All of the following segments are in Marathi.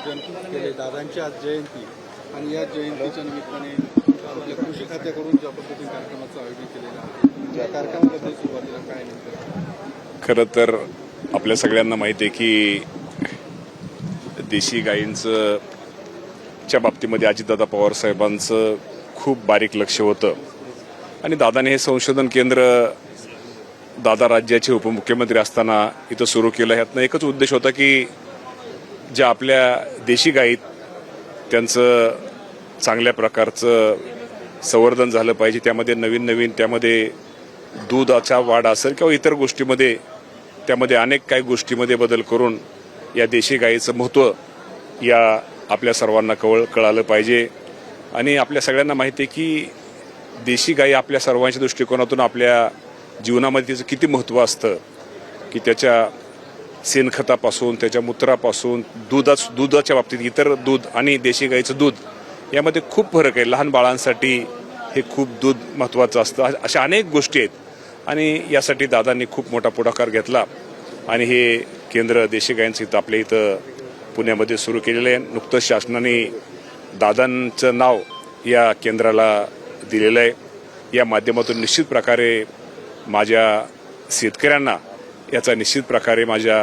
आयोजन केले. दादांची आज जयंती आणि या जयंतीच्या निमित्ताने आपल्या कृषी खात्याकडून ज्या पद्धतीने कार्यक्रमाचं आयोजन केलेलं आहे या कार्यक्रमाबद्दल सुरुवातीला काय नेमकं? खरं तर आपल्या सगळ्यांना माहिती आहे की देशी गायींचं च्या बाबतीमध्ये अजितदादा पवार साहेबांचं खूप बारीक लक्ष होतं आणि दादाने हे संशोधन केंद्र दादा राज्याचे उपमुख्यमंत्री असताना इथं सुरू केलं. ह्यातनं एकच उद्देश होता की ज्या आपल्या देशी गायीत त्यांचं चांगल्या प्रकारचं संवर्धन झालं पाहिजे. त्यामध्ये नवीन त्यामध्ये दुधाचा वाढ असेल किंवा इतर गोष्टीमध्ये त्यामध्ये अनेक काही गोष्टीमध्ये बदल करून या देशी गायीचं महत्त्व या आपल्या सर्वांना कळालं पाहिजे. आणि आपल्या सगळ्यांना माहिती आहे की देशी गायी आपल्या सर्वांच्या दृष्टिकोनातून आपल्या जीवनामध्ये त्याचं किती महत्त्व असतं की त्याच्या शेणखतापासून त्याच्या मूत्रापासून दुधाच्या बाबतीत इतर दूध आणि देशी गाईचं दूध यामध्ये खूप फरक आहे. लहान बाळांसाठी हे खूप दूध महत्त्वाचं असतं. अशा अनेक गोष्टी आहेत आणि यासाठी दादांनी खूप मोठा पुढाकार घेतला आणि हे केंद्र देशी गायींचं इथं आपल्या इथं पुण्यामध्ये सुरू केलेलं आहे. नुकतंच शासनाने दादांचं नाव या केंद्राला दिलेलं आहे. या माध्यमातून निश्चित प्रकारे माझ्या शेतकऱ्यांना याचा निश्चित प्रकारे माझ्या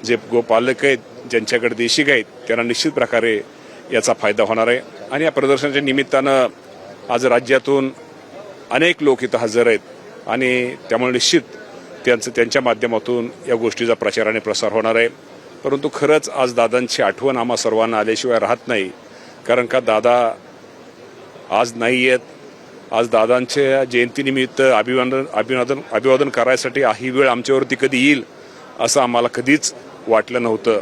जे गोपालक आहेत ज्यांच्याकडे देशी गाय आहेत त्यांना निश्चित प्रकारे याचा फायदा होणार आहे. आणि या प्रदर्शनाच्या निमित्तानं आज राज्यातून अनेक लोक इथं हजर आहेत आणि त्यामुळे निश्चित त्यांच्या माध्यमातून या गोष्टीचा प्रचार आणि प्रसार होणार आहे. परंतु खरंच आज दादांची आठवण आम्हा सर्वांना आल्याशिवाय राहत नाही. कारण का दादा आज नाही आहेत. आज दादांच्या जयंतीनिमित्त अभिवादन करायसाठी ही वेळ आमच्यावरती कधी येईल असं आम्हाला कधीच वाटलं नव्हतं.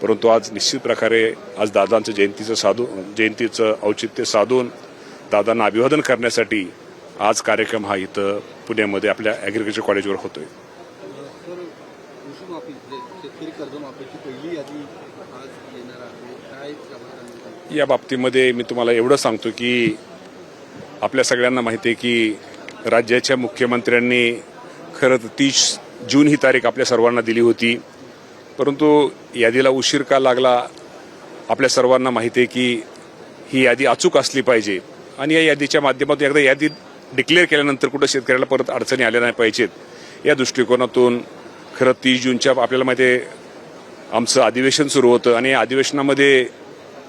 परंतु आज निश्चित प्रकारे आज दादांचं जयंतीचं औचित्य साधून दादांना अभिवादन करण्यासाठी आज कार्यक्रम हा इथं पुण्यामध्ये आपल्या ॲग्रिकल्चर कॉलेजवर होतोय. या बाबतीमध्ये मी तुम्हाला एवढं सांगतो की आपल्या सगळ्यांना माहिती आहे की राज्याच्या मुख्यमंत्र्यांनी खरं तर 30 जून ही तारीख आपल्या सर्वांना दिली होती. परंतु यादीला उशीर का लागला आपल्या सर्वांना माहिती आहे की ही यादी अचूक असली पाहिजे आणि या यादीच्या माध्यमातून एकदा यादी डिक्लेअर केल्यानंतर कुठं शेतकऱ्याला परत अडचणी आल्या नाही पाहिजेत या दृष्टिकोनातून खरं 30 जूनच्या आपल्याला माहिती आहे आमचं अधिवेशन सुरू होतं आणि या अधिवेशनामध्ये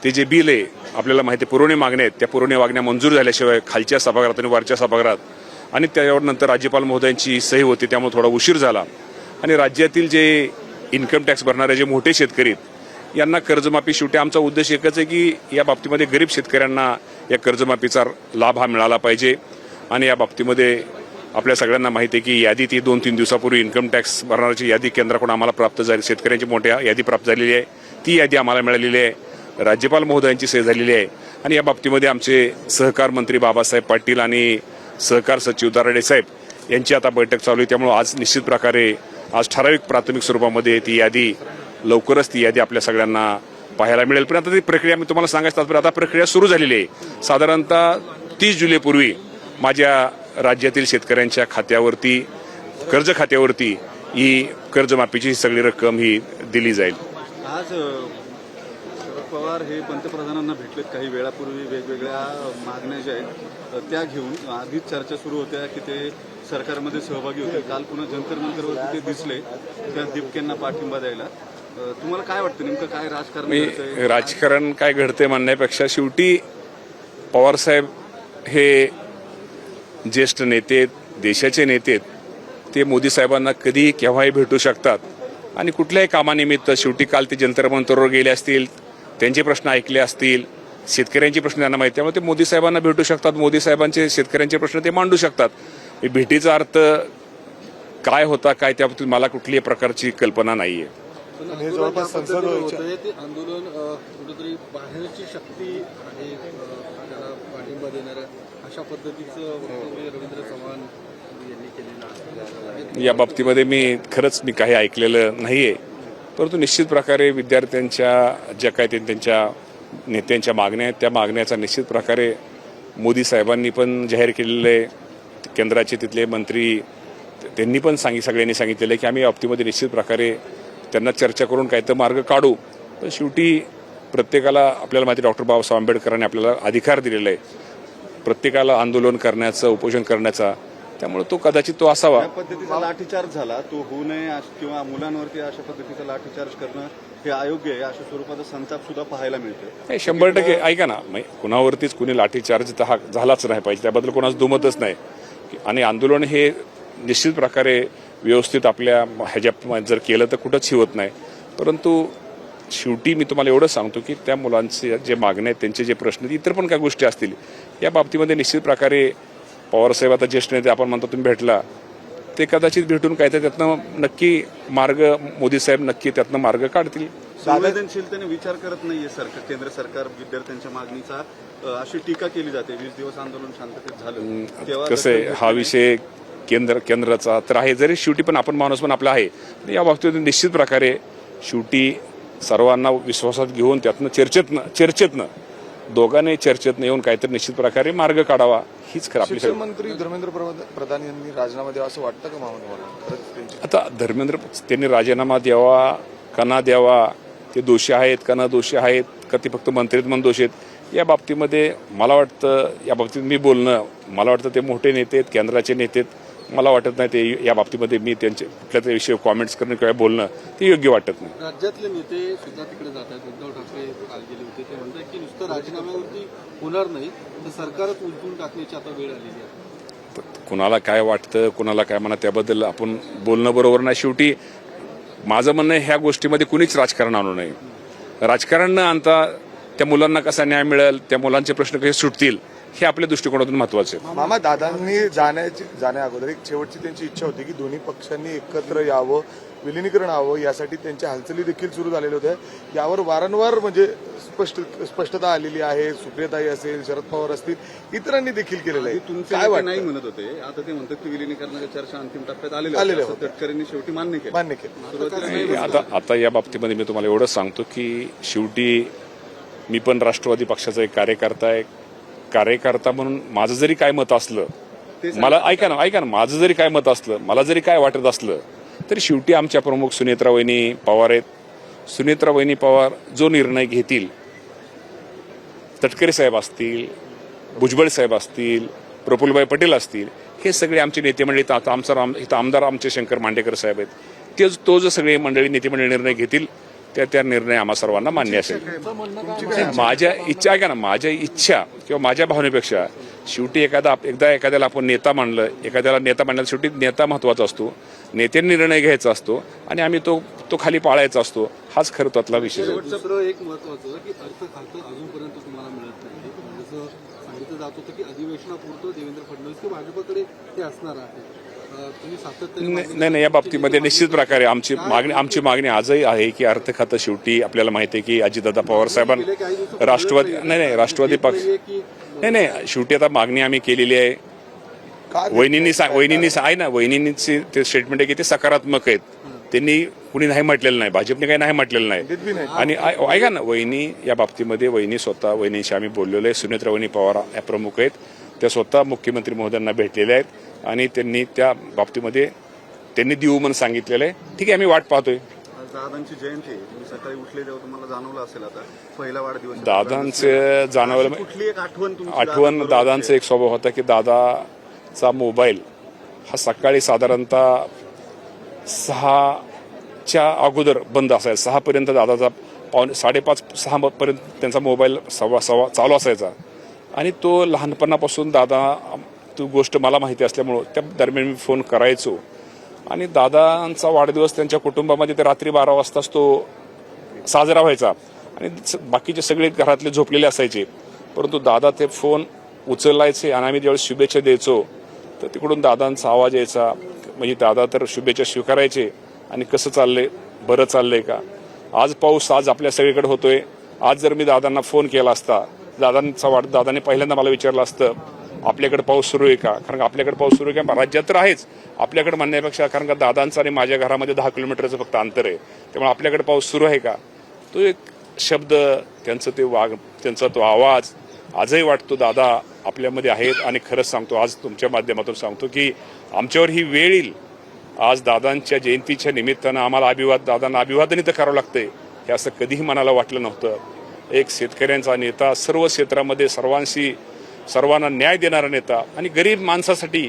ते जे बिल आहे आपल्याला माहिती आहे पुरवणी मागण्या आहेत त्या पुरवणी मागण्या मंजूर झाल्याशिवाय खालच्या सभागृहात आणि वरच्या सभागृहात आणि त्यावर नंतर राज्यपाल महोदयांची सही होती त्यामुळे थोडा उशीर झाला. आणि राज्यातील जे इन्कम टॅक्स भरणारे जे मोठे शेतकरी यांना कर्जमाफी शेवटी आमचा उद्देश एकच आहे की या बाबतीमध्ये गरीब शेतकऱ्यांना या कर्जमाफीचा लाभ हा मिळाला पाहिजे. आणि या बाबतीमध्ये आपल्या सगळ्यांना माहिती आहे की यादी ती 2-3 दिवसापूर्वी इन्कम टॅक्स भरणाऱ्याची यादी केंद्राकडून आम्हाला प्राप्त झाली. शेतकऱ्यांची मोठ्या यादी प्राप्त झालेली आहे. ती यादी आम्हाला मिळालेली आहे. राज्यपाल महोदयांची सही झालेली आहे. आणि या बाबतीमध्ये आमचे सहकार मंत्री बाबासाहेब पाटील आणि सहकार सचिव दराडे साहेब यांची आता बैठक चालू आहे. त्यामुळे आज निश्चित प्रकारे आज ठराविक प्राथमिक स्वरूपामध्ये ती यादी लवकरच ती यादी आपल्या सगळ्यांना पाहायला मिळेल. पण आता ती प्रक्रिया मी तुम्हाला सांगायचं आता प्रक्रिया सुरू झालेली आहे. साधारणतः 30 जुलैपूर्वी माझ्या राज्यातील शेतकऱ्यांच्या खात्यावरती कर्ज खात्यावरती ही कर्जमाफीची सगळी रक्कम ही दिली जाईल. आज शरद पवार हे पंतप्रधानांना भेटलेत काही वेळापूर्वी. वेगवेगळ्या मागण्या ज्या आहेत त्या घेऊन आधीच चर्चा सुरू होत्या की ते सरकारमध्ये सहभागी होते. काल पुन्हा जंतर मंतरवरती ते दिसले त्या दीपकेंना पाठिंबा द्यायला. तुम्हाला काय वाटतं नेमकं काय राजकारण? राजकारण काय घडतंय म्हणण्यापेक्षा शेवटी पवारसाहेब हे ज्येष्ठ नेते देशाचे नेते ते मोदी साहेबांना कधी केव्हाही भेटू शकतात आणि कुठल्याही कामानिमित्त शेवटी काल ते जंतर मंतरवर गेले असतील त्यांचे प्रश्न ऐकले असतील शेतकऱ्यांचे प्रश्न त्यांना माहिती त्यामुळे ते मोदी साहेबांना भेटू शकतात. मोदी साहेबांचे शेतकऱ्यांचे प्रश्न ते मांडू शकतात. भेटीचा अर्थ काय होता काय त्याबाबतीत मला कुठल्याही प्रकारची कल्पना नाहीये. जवळपास संसद ते आंदोलन कुठेतरी बाहेरची शक्ती आहे त्याला पाठिंबा देणाऱ्या अशा पद्धतीचं वक्तव्य रवींद्र चव्हाण यांनी केलेलं आहे. या बाबतीमध्ये मी काही ऐकलेलं नाहीये. परंतु निश्चित प्रकारे विद्यार्थ्यांच्या ज्या काही त्यांच्या नेत्यांच्या मागण्या आहेत त्या मागण्याचा निश्चित प्रकारे मोदी साहेबांनी पण जाहीर केलेले केंद्राचे तिथले मंत्री त्यांनी पण सगळ्यांनी सांगितलेलं आहे की आम्ही या बाबतीमध्ये निश्चित प्रकारे त्यांना चर्चा करून काही तर मार्ग काढू. पण शेवटी प्रत्येकाला आपल्याला माहिती डॉक्टर बाबासाहेब आंबेडकरांनी आपल्याला अधिकार दिलेला आहे प्रत्येकाला आंदोलन करण्याचं उपोषण करण्याचा त्यामुळे तो कदाचित तो असावा. या पद्धतीचा लाठीचार्ज झाला तो होऊ नये किंवा मुलांवरती अशा पद्धतीचा लाठीचार्ज करणं हे अयोग्य आहे अशा स्वरूपाचा संताप सुद्धा पाहायला मिळतो. 100% ऐका ना कुणावरतीच कुणी लाठीचार्ज तर हा झालाच नाही पाहिजे त्याबद्दल कोणाच दुमतच नाही. आणि आंदोलन हे निश्चित प्रकारे व्यवस्थित आपल्या ह्याच्या जर केलं तर कुठंच होत नाही. परंतु शेवटी मी तुम्हाला एवढं सांगतो की त्या मुलांचे जे मागणे आहेत त्यांचे जे प्रश्न इतर पण काही गोष्टी असतील या बाबतीमध्ये निश्चित प्रकारे पवारसाहेब आता ज्येष्ठ नेते आपण म्हणतो तुम्ही भेटला ते कदाचित भेटून काय तर त्यातनं नक्की मार्ग मोदी साहेब नक्की त्यातनं मार्ग काढतील. संवेदनशीलतेने विचार करत नाहीये सरकार केंद्र सरकार विद्यार्थ्यांच्या मागणीचा अशी टीका केली जाते. 20 दिवस आंदोलन शांततेत झालं तेव्हा कसं आहे हा विषय केंद्राचा तर आहे जरी शेवटी पण आपण माणूस पण आपला आहे या बाबतीत निश्चित प्रकारे शेवटी सर्वांना विश्वासात घेऊन त्यातनं चर्चेतनं दोघांनी चर्चेतनं येऊन काहीतरी निश्चित प्रकारे मार्ग काढावा हीच खरं आपली शिक्षण मंत्री धर्मेंद्र प्रधान यांनी राजीनामा द्यावा असं वाटतं का मामा? आता धर्मेंद्र त्यांनी राजीनामा द्यावा का ना द्यावा ते दोषी आहेत का ना दोषी आहेत का ते फक्त मंत्रीत म्हणून दोषी आहेत या बाबतीमध्ये मला वाटतं या बाबतीत मी बोलणं मला वाटतं ते मोठे नेते आहेत केंद्राचे नेते आहेत मला वाटत नाही ते या बाबतीमध्ये मी त्यांचे कुठल्या तरी विषयी कॉमेंट्स करणं किंवा बोलणं ते योग्य वाटत नाही. राज्यातले नेते सुद्धा तिकडे जात आहेत. उद्धव ठाकरे काल गेले होते ते म्हणतात की नुसतं राजीनाम्यावरती होणार नाही तर सरकारच उलटून टाकण्याची आता वेळ आलेली आहे. कुणाला काय वाटतं कुणाला काय म्हणा त्याबद्दल आपण बोलणं बरोबर नाही. शेवटी माझं म्हणणं ह्या गोष्टीमध्ये कुणीच राजकारण आणू नये. राजकारण न आणता त्या मुलांना कसा न्याय मिळेल त्या मुलांचे प्रश्न कसे सुटतील हे आपल्या दृष्टिकोनातून महत्वाचं आहे. मामा दादांनी जाण्या अगोदर एक शेवटची त्यांची इच्छा होती की दोन्ही पक्षांनी एकत्र यावं विलिनीकरण व्हावं यासाठी त्यांच्या हालचाली देखील सुरू झालेल्या होत्या. यावर वारंवार म्हणजे स्पष्टता आलेली आहे. सुप्रियाताई असेल शरद पवार असतील इतरांनी देखील केलेलं आहे. तुमचे काय नेते वाटतं? नाही म्हणत होते आता ते म्हणतात की विलिनीकरणाच्या चर्चा अंतिम टप्प्यात आलेल्या होत्या. तटकरेंनी शेवटी मान्य केलं. आता या बाबतीमध्ये मी तुम्हाला एवढंच सांगतो की शेवटी मी पण राष्ट्रवादी पक्षाचा एक कार्यकर्ता आहे. कार्यकर्ता म्हणून माझं जरी काय मत असलं मला ऐका ना माझं जरी काय मत असलं मला जरी काय वाटत असलं तरी शेवटी आमच्या प्रमुख सुनेत्रा वहिनी पवार आहेत. सुनेत्रा वहिनी पवार जो निर्णय घेतील तटकरे साहेब असतील भुजबळ साहेब असतील प्रफुल्लभाई पटेल असतील हे सगळे आमचे नेते मंडळी इथं आमदार आमचे शंकर मांडेकर साहेब आहेत तो जो सगळे मंडळी नेते मंडळी निर्णय घेतील त्या निर्णय आम्हा सर्वांना मान्य असेल. माझ्या इच्छा ऐका ना माझ्या इच्छा किंवा माझ्या भावनेपेक्षा शेवटी एकदा एखाद्याला आपण नेता मानलं एखाद्याला नेता मानल्याला शेवटी नेता महत्वाचा असतो. नेत्यांनी निर्णय घ्यायचा असतो आणि आम्ही तो खाली पाळायचा असतो हाच खरं त्यातला विषय. दुसरं एक महत्वाचं की अर्थ खातं अजूनपर्यंत तुम्हाला मिळत नाही. जसं सांगितलं जात होतं की अधिवेशनापुरतं देवेंद्र फडणवीस की भाजपकडे ते असणार आहे. तुम्ही सातत्याने नाही या बाबतीमध्ये निश्चित प्रकारे आमची मागणी आजही आहे की अर्थ खातं शेवटी आपल्याला माहिती आहे की अजितदादा पवार साहेबांना राष्ट्रवादी पक्ष नाही शेवटी आता मागणी आम्ही केलेली आहे. वहिनींची ते स्टेटमेंट आहे की ते सकारात्मक आहेत. त्यांनी कुणी नाही म्हटलेलं नाही भाजपने काही नाही म्हटलेलं नाही. आणि ऐका ना वहिनी या बाबतीमध्ये वहिनींशी आम्ही बोललेलो आहे. सुनेत्रा वहिनी पवार या प्रमुख आहेत त्या स्वतः मुख्यमंत्री महोदयांना भेटलेल्या आहेत आणि त्यांनी त्या बाबतीमध्ये त्यांनी देऊ म्हणून सांगितलेलं आहे. ठीक आहे आम्ही वाट पाहतोय. दादांची जयंती तुम्ही सकाळी उठले तेव्हा तुम्हाला जाणवलं असेल आता पहिला वाढदिवस दादांचं जाणवलं कुठली एक आठवण दादांचा एक स्वभाव होता की दादाचा मोबाईल हा सकाळी साधारणतः 6च्या अगोदर बंद असायचा. 6पर्यंत दादाचा 5:30-6 पर्यंत त्यांचा मोबाईल सव्वा चालू असायचा आणि तो लहानपणापासून दादा ती गोष्ट मला माहिती असल्यामुळं त्या दरम्यान मी फोन करायचो आणि दादांचा वाढदिवस त्यांच्या कुटुंबामध्ये ते रात्री 12 वाजताच तो साजरा व्हायचा आणि बाकीचे सगळे घरातले झोपलेले असायचे परंतु दादा ते फोन उचलायचे आणि आम्ही ज्यावेळेस शुभेच्छा द्यायचो तर तिकडून दादांचा आवाज यायचा. म्हणजे दादा तर शुभेच्छा स्वीकारायचे आणि कसं चाललंय बरं चाललंय का. आज पाऊस आज आपल्या सगळीकडे होतोय. आज जर मी दादांना फोन केला असता दादाने पहिल्यांदा मला विचारलं असतं आपल्याकडे पाऊस सुरू आहे का. कारण आपल्याकडे पाऊस सुरू आहे का राज्यात तर आहेच आपल्याकडे म्हणण्यापेक्षा कारण का दादांचं आणि माझ्या घरामध्ये 10 किलोमीटरचं फक्त अंतर आहे त्यामुळे आपल्याकडे पाऊस सुरू आहे का तो एक शब्द त्यांचा तो आवाज आजही वाटतो दादा आपल्यामध्ये आहेत. आणि खरंच सांगतो आज तुमच्या माध्यमातून सांगतो की आमच्यावर ही वेळ येईल. आज दादांच्या जयंतीच्या निमित्तानं आम्हाला दादांना अभिवादन तर करावं लागतंय हे असं कधीही मनाला वाटलं नव्हतं. एक शेतकऱ्यांचा नेता, सर्व क्षेत्रामध्ये सर्वांना न्याय देणारा नेता आणि गरीब माणसासाठी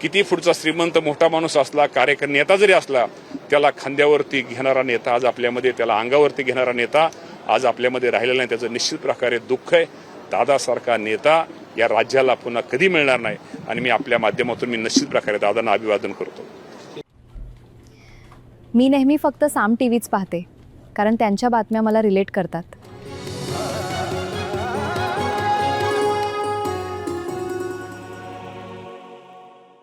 किती पुढचा श्रीमंत मोठा माणूस असला, नेता जरी असला, त्याला खांद्यावरती घेणारा नेता आज आपल्यामध्ये, त्याला अंगावरती घेणारा नेता आज आपल्यामध्ये राहिलेला नाही. त्याचं निश्चित प्रकारे दुःख आहे. दादासारखा नेता या राज्याला पुन्हा कधी मिळणार नाही आणि मी आपल्या माध्यमातून निश्चित प्रकारे दादांना अभिवादन करतो. मी नेहमी फक्त साम टीव्हीच पाहते, कारण त्यांच्या बातम्या मला रिलेट करतात.